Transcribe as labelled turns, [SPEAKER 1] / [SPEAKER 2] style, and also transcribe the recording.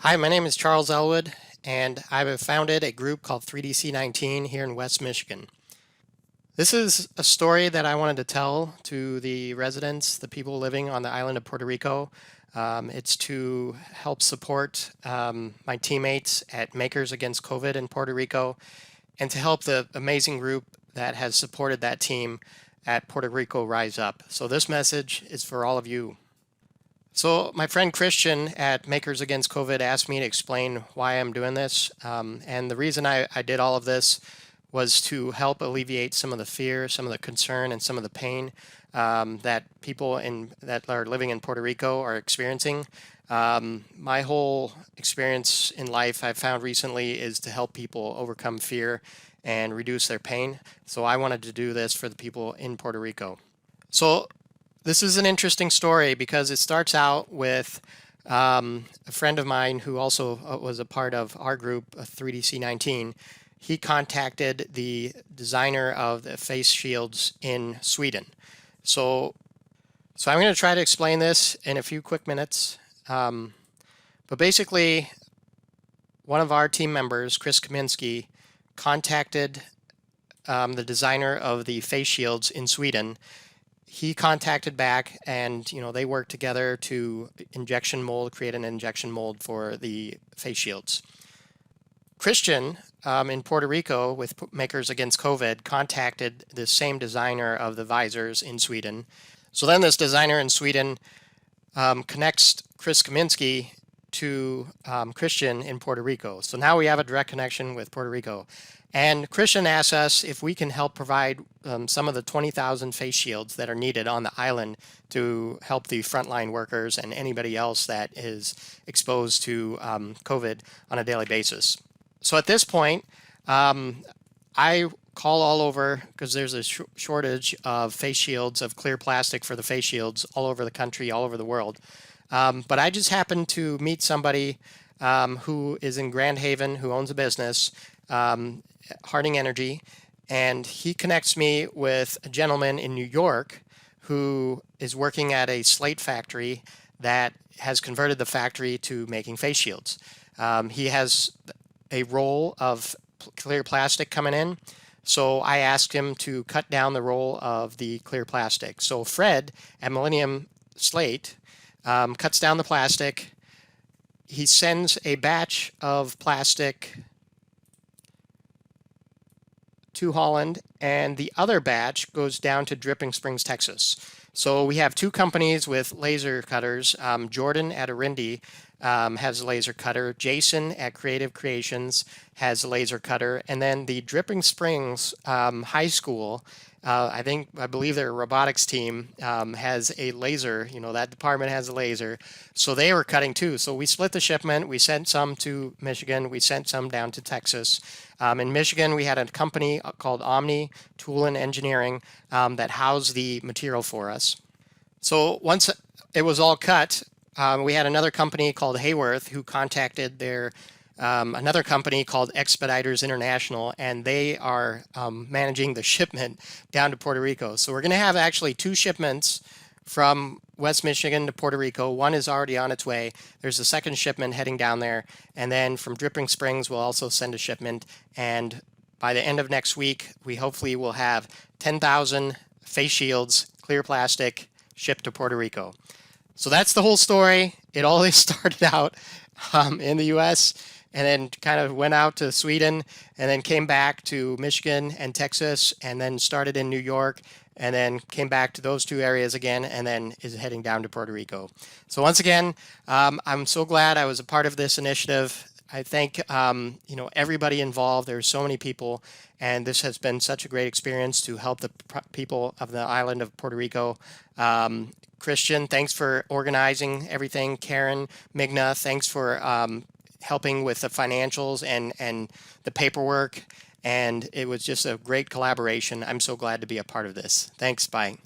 [SPEAKER 1] Hi, my name is Charles Elwood, and I've founded a group called 3DC19 here in West Michigan. This is a story that I wanted to tell to the residents, the people living on the island of Puerto Rico. It's to help support my teammates at Makers Against COVID in Puerto Rico and to help the amazing group that has supported that team at Puerto Rico rise up. So this message is for all of you. So my friend Christian at Makers Against COVID asked me to explain why I'm doing this. And the reason I did all of this was to help alleviate some of the fear, some of the concern, and some of the pain that people that are living in Puerto Rico are experiencing. My whole experience in life I've found recently is to help people overcome fear and reduce their pain. So I wanted to do this for the people in Puerto Rico. So this is an interesting story because it starts out with a friend of mine who also was a part of our group, 3DC19. He contacted the designer of the face shields in Sweden. So I'm going to try to explain this in a few quick minutes. But basically, one of our team members, Chris Kaminsky, contacted the designer of the face shields in Sweden. He contacted back and they worked together to create an injection mold for the face shields. Christian in Puerto Rico with Makers Against COVID contacted the same designer of the visors in Sweden. So then this designer in Sweden connects Chris Kaminsky to Christian in Puerto Rico. So now we have a direct connection with Puerto Rico. And Christian asks us if we can help provide some of the 20,000 face shields that are needed on the island to help the frontline workers and anybody else that is exposed to COVID on a daily basis. So at this point, I call all over because there's a shortage of face shields, of clear plastic for the face shields all over the country, all over the world. But I just happened to meet somebody who is in Grand Haven, who owns a business, Harding Energy, and he connects me with a gentleman in New York who is working at a slate factory that has converted the factory to making face shields. He has a roll of clear plastic coming in, so I asked him to cut down the roll of the clear plastic. So Fred at Millennium Slate cuts down the plastic. He sends a batch of plastic to Holland, and the other batch goes down to Dripping Springs, Texas. So we have two companies with laser cutters. Jordan at Arindy has a laser cutter. Jason at Creative Creations has a laser cutter. And then the Dripping Springs High School, I believe their robotics team has a laser. That department has a laser. So they were cutting too. So we split the shipment. We sent some to Michigan. We sent some down to Texas. In Michigan, we had a company called Omni Tool and Engineering that housed the material for us. So once it was all cut, we had another company called Hayworth who contacted another company called Expeditors International, and they are managing the shipment down to Puerto Rico. So we're going to have actually two shipments from West Michigan to Puerto Rico. One is already on its way. There's a second shipment heading down there. And then from Dripping Springs, we'll also send a shipment. And by the end of next week, we hopefully will have 10,000 face shields, clear plastic, shipped to Puerto Rico. So that's the whole story. It all started out in the US and then kind of went out to Sweden and then came back to Michigan and Texas and then started in New York and then came back to those two areas again and then is heading down to Puerto Rico. So once again, I'm so glad I was a part of this initiative. I thank everybody involved. There's so many people, and this has been such a great experience to help the people of the island of Puerto Rico. Christian, thanks for organizing everything. Karen, Migna, thanks for helping with the financials and the paperwork. And it was just a great collaboration. I'm so glad to be a part of this. Thanks. Bye.